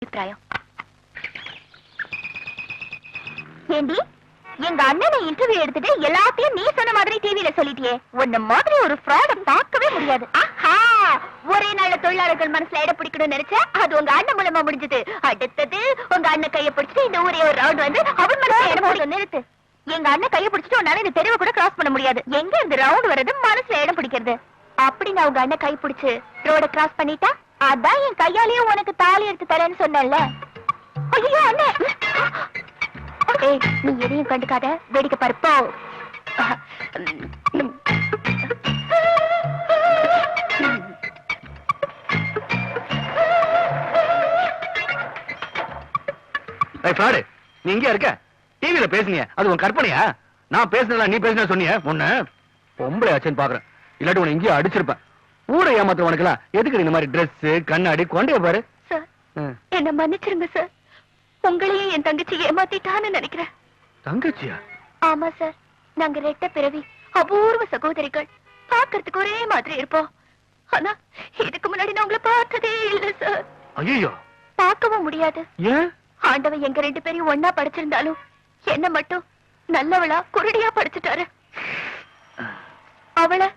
அபிப்பிராயம். ஏண்டி எங்க அண்ணனை இன்டர்வியூ எடுத்துட்டு எல்லாத்தையும் நீ சொன்ன மாதிரி டிவில சொல்லிட்டியே. உன்ன மாதிரி ஒரு ஃப்ராட பார்க்கவே முடியாது. ஆஹா, ஒரே நாள்ல தொழிலாளர்கள் மனசுல இடம் பிடிக்கணும்னு நினைச்சா அது உங்க அண்ணன் மூலமா முடிஞ்சது. அடுத்தது உங்க அண்ணன் கையை பிடிச்சிட்டு இந்த ஊரே ஒரு ரவுண்ட் வந்து அவன் மனசுல இடம் பிடிக்கும். நிறுத்து. எங்க அண்ணன் கையை பிடிச்சிட்டு உன்னால இந்த தெருவை கூட கிராஸ் பண்ண முடியாது. எங்க இந்த ரவுண்ட் வர்றது மனசுல இடம் பிடிக்கிறது. அப்படி நான் உங்க அண்ணன் கை பிடிச்சு ரோட கிராஸ் பண்ணிட்டா அதான் என் கையாலேயே உனக்கு தாலி எடுத்து தரேன்னு சொன்னல. ஐயோ அண்ணே, ஏய் நீ எதையும் கண்டுக்காத, வேடிக்கை பார்ப்போ. நீ இங்க இருக்க டிவில பேசுனிய, அது உன் கற்பனையா? நான் பேசுனதா நீ பேசுன சொன்னிய? முன்ன பொம்பளை ஆச்சுன்னு பாக்குறேன், இல்லாட்டி உன இங்கேயும் அடிச்சிருப்பேன். ஊரை ஏமாத்துவனுக்குலாம் எதுக்கு இந்த மாதிரி ட்ரெஸ் கண்ணாடி கொண்டே பாரு. சார் என்ன மன்னிச்சிருங்க சார், உங்களையும் என் தங்கச்சி ஏமாத்திட்டான்னு நினைக்கிறேன். தங்கச்சியா? ஆமா சார், நாங்க ரெட்ட பிறவி அபூர்வ சகோதரிகள். பாக்குறதுக்கு ஒரே மாதிரி இருப்போம். ஆனா இதுக்கு முன்னாடி நான் உங்களை பார்த்ததே இல்ல சார். ஐயோ, பார்க்கவும் முடியாது. ஏன்? ஆண்டவன் எங்க ரெண்டு பேரையும் ஒன்னா படைச்சிருந்தாலும் என்ன மட்டும் நல்லவளா குருடியா படைச்சிட்டாரு. அவளை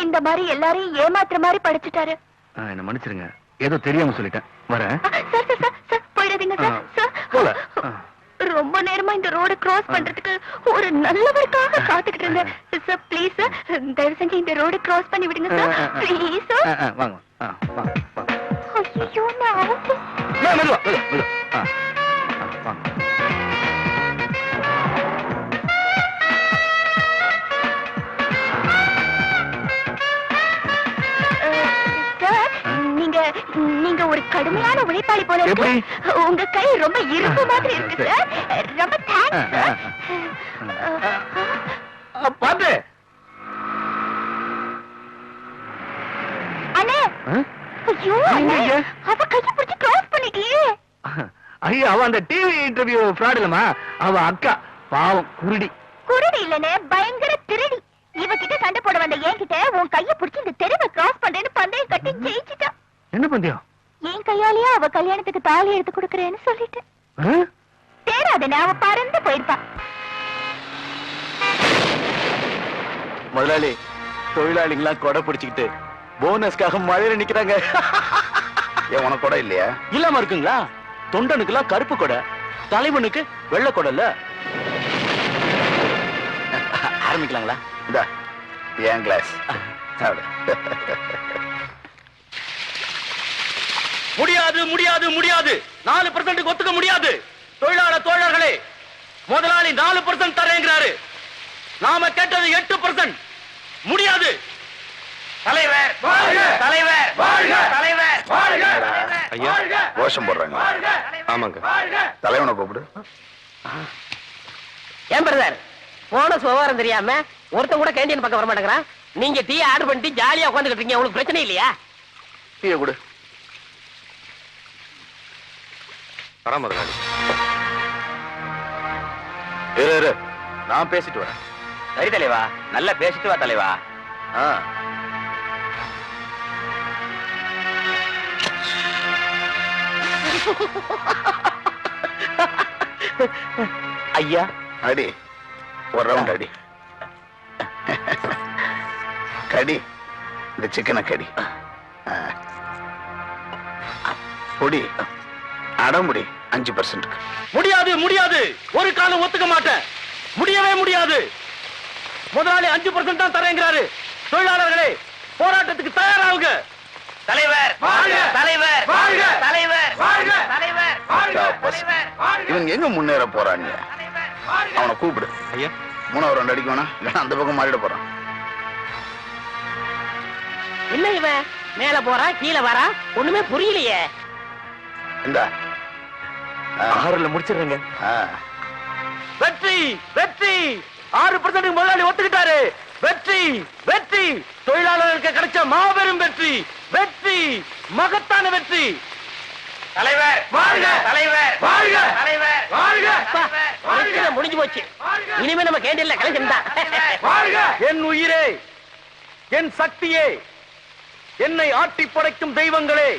இந்த மாதிரி எல்லாரையும் ஏமாத்துற மாதிரி படைச்சிட்டாரு. என்ன மன்னிச்சிருங்க, ஏதோ தெரியாம சொல்லிட்டேன். வரேன். சார் சார் சார் சார் போயிடாதீங்க சார். சார் ரொம்ப நேரமா இந்த ரோட கிராஸ் பண்றதுக்கு ஒரு நல்லவருக்காக காத்துக்கிட்டு இருந்தேன் சார். ப்ளீஸ் சார், தயவு செஞ்சு இந்த ரோட கிராஸ் பண்ணி விடுங்க சார். Please sir. வாங்க. ஐயோ நான் மெதுவா மெதுவா. வாங்க. நீங்க ஒரு கடுமையான உழைப்பாளி போல இருக்கு. உங்க கை ரொம்ப இரும்பு மாதிரி இருக்கு சார். ரொம்ப தேங்க்ஸ். பாத்து அண்ணே. ஐயோ அண்ணே, அவ கையை பிடிச்சு கிராஸ் பண்ணிட்டியே. ஐயா, அவ அந்த டிவி இன்டர்வியூ ஃப்ராட் இல்லமா, அவ அக்கா பாவம் குருடி. குருடி இல்லனே, பயங்கர திருடி. இவகிட்ட சண்டை போட வந்த என்கிட்ட உன் கையை பிடிச்சு இந்த தெருவை கிராஸ் பண்றேன்னு பந்தயம் கட்டி ஜெயிச்சிட்டா. என்ன பந்தயம்? என் கையாலேயே அவ கல்யாணத்துக்கு தாலி எடுத்து கொடுக்கறேன்னு சொல்லிட்டேன். தேராதனே, அவ பறந்து போயிருப்பா. முதலாளி, தொழிலாளிங்களா கொடை பிடிச்சுக்கிட்டு போனஸ்க்காக மழையில நிக்கிறாங்க. ஏன் உனக்கு கொடை இல்லையா? இல்லாம இருக்குங்களா? தொண்டனுக்குலாம் கருப்பு கொடை, தலைவனுக்கு வெள்ளை கொடை இல்ல. ஆரம்பிக்கலாங்களா? இந்த ஏன் கிளாஸ் முடியாது முடியாது முடியாது. 4% ஒத்துக்க முடியாது. தோழர்களே, முதலாளி 4% தரேங்கிறாரு. நாம கேட்டது 8%. முடியாது. தலைவர் தலைவர் தலைவர். ஐயா கோஷம் போடுறாங்க. ஆமாங்க, தலைவனை கூப்பிடு. ஏன் பிரதர், போனஸ் விவகாரம் தெரியாம ஒருத்தன் கூட கேண்டீன் பக்கம் வர மாட்டேங்கிறான். நீங்க டீ ஆர்டர் பண்ணிட்டு ஜாலியா உட்காந்துக்கிட்டு இருக்கீங்க, உங்களுக்கு பிரச்சனை இல்லையா? டீயை கொடு. இரு, நான் பேசிட்டு வரேன். சரி தலைவா, நல்லா பேசிட்டு வா தலைவா. ஐயா அடி, ஒரு ரவுண்ட் அடி. கடி, இந்த சிக்கனை கடி. பொடி அடம்புடி 5%. முடியாது முடியாது, ஒரு காலம் ஒத்துக்க மாட்டேன். முடியவே முடியாது. முதலாளி 5% தான் தரேங்கிறாரு. தொழிலாளர்களே, போராட்டத்துக்கு தயாராகுங்க. தலைவர் தலைவர் தலைவர் இவங்க எங்க முன்னேற போறாங்க? அவனை கூப்பிடு. ஐயா, 3வது ரவுண்ட் அடிக்கணும், இல்லைன்னா அந்த பக்கம் மாறிட போறான். என்ன இவன் மேல போறா கீழே வரா, ஒண்ணுமே புரியலையே. இந்த 6ல முடிச்சிடுறேங்க. வெற்றி வெற்றி. 6% முதலாளி ஒத்துக்கிட்டாரு. வெற்றி வெற்றி. தொழிலாளர்களுக்கு கிடைச்ச மாபெரும் வெற்றி. வெற்றி, மகத்தான வெற்றி. தலைவர் வாழ்க தலைவர் வாழ்க தலைவர் வாழ்க. முடிஞ்சு போச்சு. இனிமே நம்ம கேண்டீன்ல கலெக்ஷன் தான். என் உயிரே, என் சக்தியே, என்னை ஆட்டி படைக்கும் தெய்வங்களே,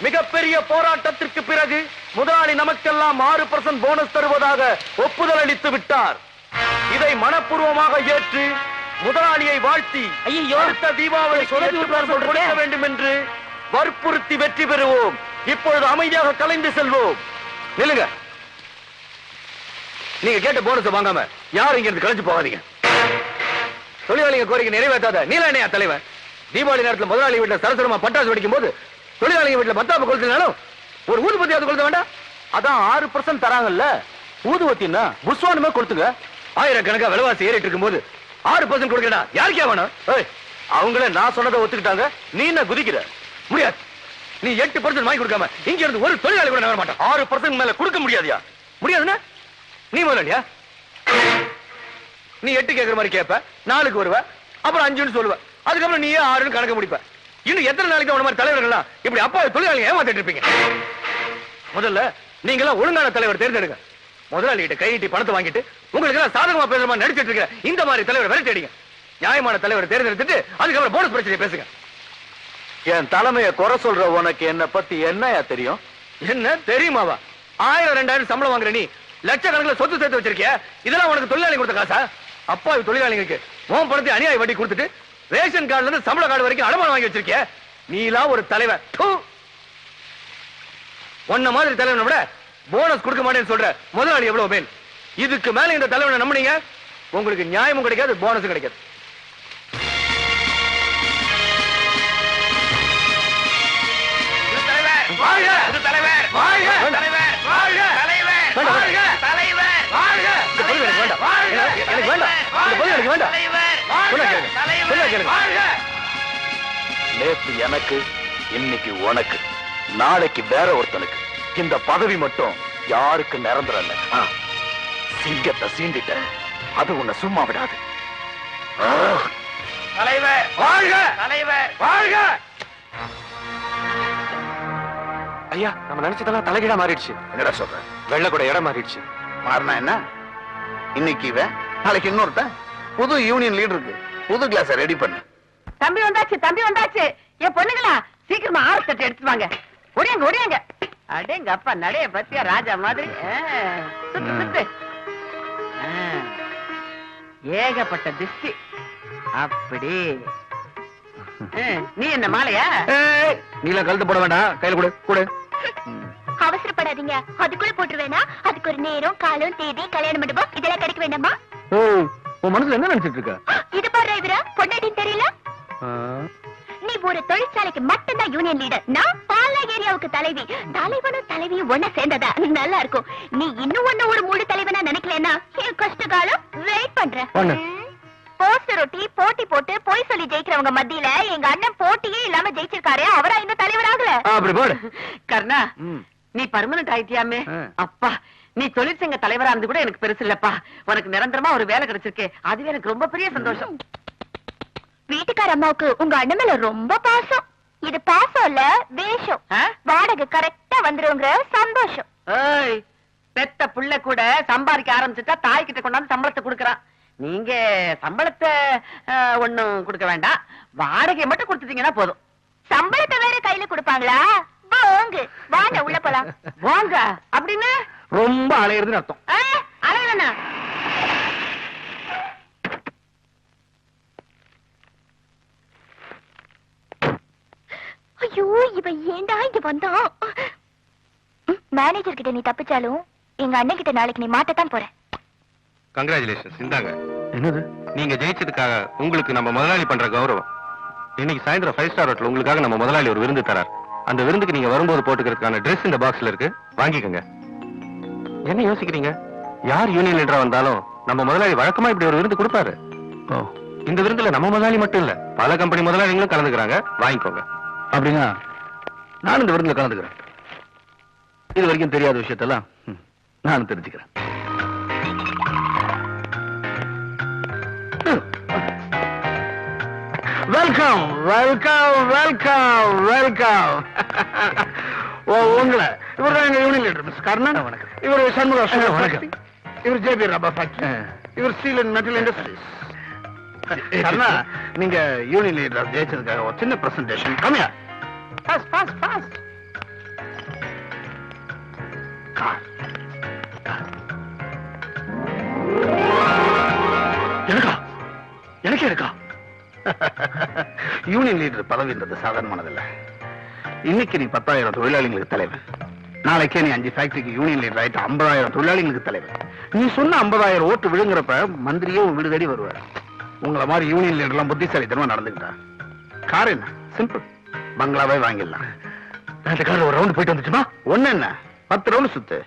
மிகப்பெரிய போராட்டத்திற்கு பிறகு முதலாளி நமக்கெல்லாம் 6% போனஸ் தருவதாக ஒப்புதல் அளித்து விட்டார். இதை மனப்பூர்வமாக ஏற்று முதலாளியை வாழ்த்தி ஐயோ அடுத்த தீபாவளி கொடுக்க வேண்டும் என்று வற்புறுத்தி வெற்றி பெறுவோம். இப்பொழுது அமைதியாக கலைந்து செல்வோம். நில்லுங்க. நீங்க கேட்ட போனஸ் வாங்காம யாரும் இங்க இருந்து கலைஞ்சு போகாதீங்க. தொழிலாளிங்க கோரிக்கை நிறைவேற்றாத நீலனையா தலைவர். தீபாவளி நேரத்தில் முதலாளி வீட்டுல சரசரமா பட்டாசு வெடிக்கும் போது தொழிலாளிங்க வீட்டுல மத்தாப்பு கொளுத்தினாலும் ஒரு ஊதுபத்தி அது கொளுத்த வேண்டாம். அதான் 6% தராங்கல்ல. ஊதுபத்தின்னா புஷ்வானுமே கொடுத்துங்க. ஆயிரக்கணக்கா விலைவாசி ஏறிட்டு இருக்கும் போது 6% கொடுக்கடா யாருக்கே வேணும்? அவங்களே நான் சொன்னதை ஒத்துக்கிட்டாங்க. நீ என்ன குதிக்கிற? முடியாது. நீ 8% வாங்கி கொடுக்காம இங்க இருந்து ஒரு தொழிலாளி கூட வர மாட்டான். 6% மேல கொடுக்க முடியாதியா? முடியாதுன்னா நீ முதலாளியா? நீ 8 கேட்கிற மாதிரி கேட்ப, 4க்கு வருவ, அப்புறம் 5ன்னு சொல்லுவ, அதுக்கப்புறம் நீயே 6ன்னு கணக்கு முடிப்ப. இன்னும் எத்தனை நாளைக்கு உன மாதிரி தலைவர்கள்லாம் இப்படி அப்பா தொழிலாளிங்க ஏமாத்திட்டு இருப்பீங்க? முதல்ல நீங்க எல்லாம் ஒழுங்கான தலைவர் தேர்ந்தெடுங்க. முதலாளிகிட்ட கையிட்டி பணத்தை வாங்கிட்டு உங்களுக்கு எல்லாம் சாதகமா பேசுற மாதிரி நடிச்சிட்டு இருக்கிற இந்த மாதிரி தலைவர் விரட்டி அடிங்க. நியாயமான தலைவர் தேர்ந்தெடுத்துட்டு அதுக்கப்புறம் போனஸ் பிரச்சனை பேசுங்க. என் தலைமையை குறை சொல்ற உனக்கு என்ன பத்தி என்னயா தெரியும்? என்ன தெரியுமாவா? 1000 2000 சம்பளம் வாங்குற நீ லட்சக்கணக்கில் சொத்து சேர்த்து வச்சிருக்கிய. இதெல்லாம் உனக்கு தொழிலாளி கொடுத்த காசா? அப்பாவி தொழிலாளிகளுக்கு உன் பணத்தை அநியாய வட்டி கொடுத்துட்டு ரேஷன் கார்டுல இருந்து சம்பள கார்டு வரைக்கும் அடமானம் வாங்கி வச்சிருக்கிய. நீலாம் ஒரு தலைவர். உன்ன மாதிரி தலைவனை விட போனஸ் கொடுக்க மாட்டேன்னு சொல்ற முதலாளி எவ்வளவு மேல். இதுக்கு மேல இந்த தலைவனை நம்பினீங்க உங்களுக்கு நியாயமும் கிடைக்காது, போனஸும் கிடைக்காது. நேற்று எனக்கு, இன்னைக்கு உனக்கு, நாளைக்கு வேற ஒருத்தனுக்கு. இந்த பதவி மட்டும் யாருக்கு நிரந்தரம் இல்ல. சிங்கத்தை சீண்டிட்ட அது உன்னை சும்மா விடாது. தலைவர் வாழ்க! தலைவர் வாழ்க! ஐயா, நம்ம நினைச்சதெல்லாம் தலைகீழா மாறிடுச்சு. என்னடா சொல்ற? வெள்ள கூட இடம் மாறிடுச்சு. மாறினா என்ன? இன்னைக்கு இவன், நாளைக்கு இன்னொருத்த. புது யூனியன் லீடருக்கு புது கிளாஸ் ரெடி பண்ணு. தம்பி வந்தாச்சு, தம்பி வந்தாச்சு. என் பொண்ணுங்களா சீக்கிரமா ஆறு எடுத்துட்டு வாங்க. ஒடியாங்க ஒடியாங்க. அடேங்க அப்பா, நடைய பத்தியா ராஜா மாதிரி. சுத்து சுத்து. ஏகப்பட்ட திஷ்டி. அப்படி நீ என்ன மாலையா? நீல கழுத்து போட வேண்டாம், கையில கொடு கொடு. அவசரப்படாதீங்க, அதுக்குள்ள போட்டுருவேனா? அதுக்கு ஒரு நேரம், காலம், தேதி, கல்யாண மண்டபம் இதெல்லாம் கிடைக்க வேண்டாமா? ஓ, உன் மனசுல என்ன நினைச்சிட்டு இருக்க? இது பாரு இவரா பொண்டாட்டின்னு தெரியல. நீ ஒரு தொழிற்சாலைக்கு மட்டும்தான் யூனியன் லீடர், நான் பாலா ஏரியாவுக்கு தலைவி. தலைவனும் தலைவியும் ஒண்ணு சேர்ந்ததா நல்லா இருக்கும். நீ இன்னும் ஒண்ணு ஒரு மூடு தலைவனா நினைக்கலன்னா என் கஷ்ட காலம் வெயிட் பண்றேன். போஸ்டர் ஒட்டி போட்டி போட்டு போய் சொல்லி ஜெயிக்கிறவங்க மத்தியில எங்க அண்ணன் போட்டியே இல்லாம ஜெயிச்சிருக்காரு. அவரா இன்னும் தலைவர் ஆகல. அப்படி போடு. கர்ணா, நீ பர்மனன்ட் ஆயிட்டியாமே. அப்பா, நீ தொழிற்சங்க தலைவரா இருந்து கூட எனக்கு பெருசு இல்லப்பா. உனக்கு நிரந்தரமா ஒரு வேலை கிடைச்சிருக்கே, அதுவே எனக்கு ரொம்ப பெரிய சந்தோஷம். வீட்டுக்கார அம்மாவுக்கு உங்க அண்ணன் மேல ரொம்ப பாசம். இது பாசம் இல்ல, வேஷம். வாடகை கரெக்டா வந்துருங்கிற சந்தோஷம். ஏய், பெத்த புள்ள கூட சம்பாதிக்க ஆரம்பிச்சுட்டா தாய் கிட்ட கொண்டாந்து சம்பளத்தை கொடுக்கறான். நீங்க சம்பளத்தை ஒண்ணும் கொடுக்க வேண்டாம், வாடகை மட்டும் கொடுத்துட்டீங்கன்னா போதும். சம்பளத்தை வேற கையில கொடுப்பாங்களா? வாங்க வாங்க உள்ள போலாம். வாங்க அப்படின்னு ரொம்ப அலையிறதுன்னு அர்த்தம். அலையலண்ணா. ஐயோ, இவ ஏண்டா இங்க வந்தான்? மேனேஜர் கிட்ட நீ தப்பிச்சாலும் எங்க அண்ணன் கிட்ட நாளைக்கு நீ மாட்டத்தான் போற. கங்க்ராச்சுலேஷன்ஸ். இந்தாங்க. என்னது? நீங்க ஜெயிச்சதுக்காக உங்களுக்கு நம்ம முதலாளி பண்ற கௌரவம். இன்னைக்கு சாயந்தரம் 5 ஸ்டார் ஹோட்டல் உங்களுக்காக நம்ம முதலாளி ஒரு விருந்து தரார். அந்த விருந்துக்கு நீங்க வரும்போது போட்டுக்கிறதுக்கான Dress இந்த பாக்ஸ்ல இருக்கு, வாங்கிக்கோங்க. என்ன யோசிக்கிறீங்க? யார் யூனியன் லீடரா வந்தாலும் நம்ம முதலாளி வழக்கமா இப்படி ஒரு விருந்து கொடுப்பாரு. இந்த விருந்துல நம்ம முதலாளி மட்டும் இல்ல, பல கம்பெனி முதலாளிகளும் கலந்துக்கிறாங்க, வாங்கிக்கோங்க. அப்படின்னா நானும் இந்த விருந்துல கலந்துக்கிறேன். இது வரைக்கும் தெரியாத விஷயத்தெல்லாம் நானும் தெரிஞ்சுக்கிறேன். Welcome welcome welcome welcome. உங்களை இவர் தான் எங்க யூனியன் லீடர் மிஸ் கர்ணன். வணக்கம். இவர் சண்முக. வணக்கம். இவர் ஜேபி ரப்பர் ஃபேக்டரி. இவர் ஸ்டீல் அண்ட் மெட்டல் இண்டஸ்ட்ரீஸ். கர்ணா, நீங்க யூனியன் லீடர் ஜெயிச்சதுக்காக ஒரு சின்ன பிரசன்டேஷன். கம்மியா? கார் எனக்கா எனக்கே இருக்கா யூனியன் லீடர் பதவின்றது சாதாரணமானதில்ல. இன்னைக்கு நீ 10,000 தொழிலாளிகளுக்கு தலைவர், நாளைக்கே நீ 5 ஃபேக்டரிக்கு யூனியன் லீடர் ஆயிட்டு 50,000 தொழிலாளிகளுக்கு தலைவர். நீ சொன்ன 50,000 ஓட்டு விழுங்குறப்ப மந்திரியே உன் வீடு தேடி வருவார். உங்களை மாதிரி யூனியன் லீடர் எல்லாம் புத்திசாலித்தனமா நடந்துக்கிட்டா. கார் என்ன சிம்பிள், பங்களாவே வாங்கிடலாம். அந்த கார்ல ஒரு ரவுண்ட் போயிட்டு வந்துச்சுமா ஒண்ணு என்ன 10 ரவுண்ட் சுத்து.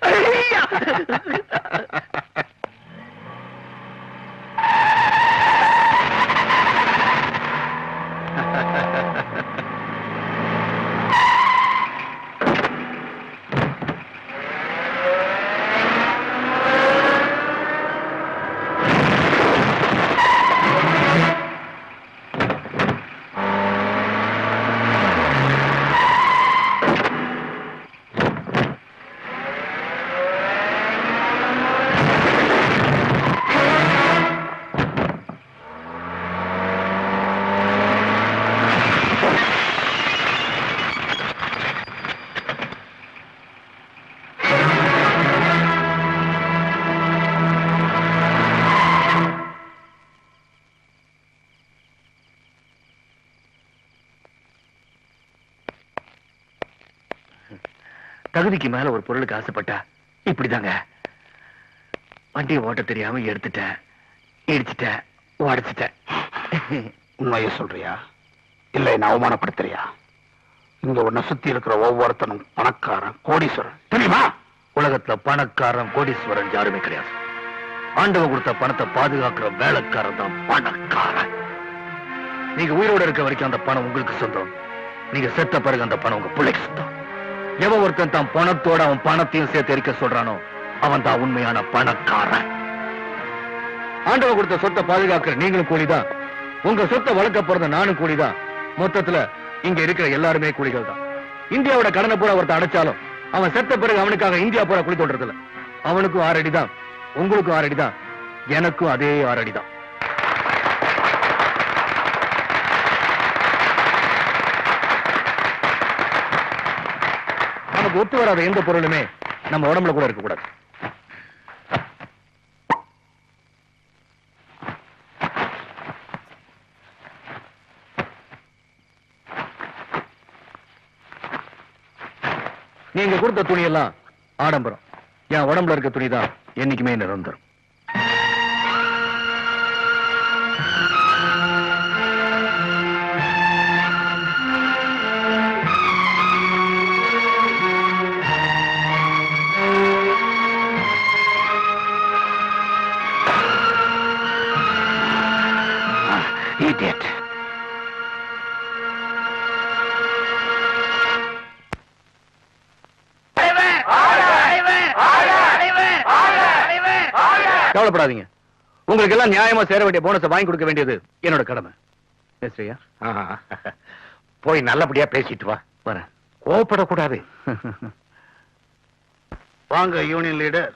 தகுதிக்கு மேல ஒரு பொருளுக்கு ஆசைப்பட்டா இப்படிதாங்க. வண்டியை ஓட்ட தெரியாம எடுத்துட்டேன், இடிச்சிட்டேன், உடைச்சிட்டேன். உண்மையை சொல்றியா இல்ல என்ன அவமானப்படுத்துறியா? இங்க உன்னை சுத்தி இருக்கிற ஒவ்வொருத்தனும் பணக்காரன், கோடீஸ்வரன் தெரியுமா? உலகத்துல பணக்காரன் கோடீஸ்வரன் யாருமே கிடையாது. ஆண்டவன் கொடுத்த பணத்தை பாதுகாக்கிற வேலைக்காரன் தான் பணக்காரன். நீங்க உயிரோட இருக்க வரைக்கும் அந்த பணம் உங்களுக்கு சொந்தம். நீங்க செத்த பிறகு அந்த பணம் உங்க பிள்ளைக்கு சொந்தம். எவன் ஒருத்தன் தான் பணத்தோட அவன் பணத்தையும் சேர்த்து எரிக்க சொல்றானோ அவன் தான் உண்மையான பணக்காரன். ஆண்டவன் கொடுத்த சொத்தை பாதுகாக்கிற நீங்களும் கூலிதான், உங்க சொத்தை வளர்க்க போறத நானும் கூலிதான். மொத்தத்துல இங்க இருக்கிற எல்லாருமே கூலிகள் தான். இந்தியாவோட கடனை பூரா ஒருத்தன் அடைச்சாலும் அவன் செத்த பிறகு அவனுக்காக இந்தியா பூரா குழி தோன்றது இல்ல. அவனுக்கும் 6 அடி தான், உங்களுக்கும் 6 அடி தான், எனக்கும் அதே 6 அடி தான். நமக்கு ஒத்து வராத எந்த பொருளுமே நம்ம உடம்புல கூட இருக்கக்கூடாது. நீங்க கொடுத்த துணியெல்லாம் ஆடம்பரம், என் உடம்புல இருக்க துணிதான் என்னைக்குமே நிரந்தரம். Idiot. கவலைப்படாதீங்க, உங்களுக்கு எல்லாம் நியாயமா சேர வேண்டிய போனஸை வாங்கி கொடுக்க வேண்டியது என்னோட கடமை. பேசுறியா? போய் நல்லபடியா பேசிட்டு வா. வரேன். கோவப்படக்கூடாது. வாங்க யூனியன் லீடர்.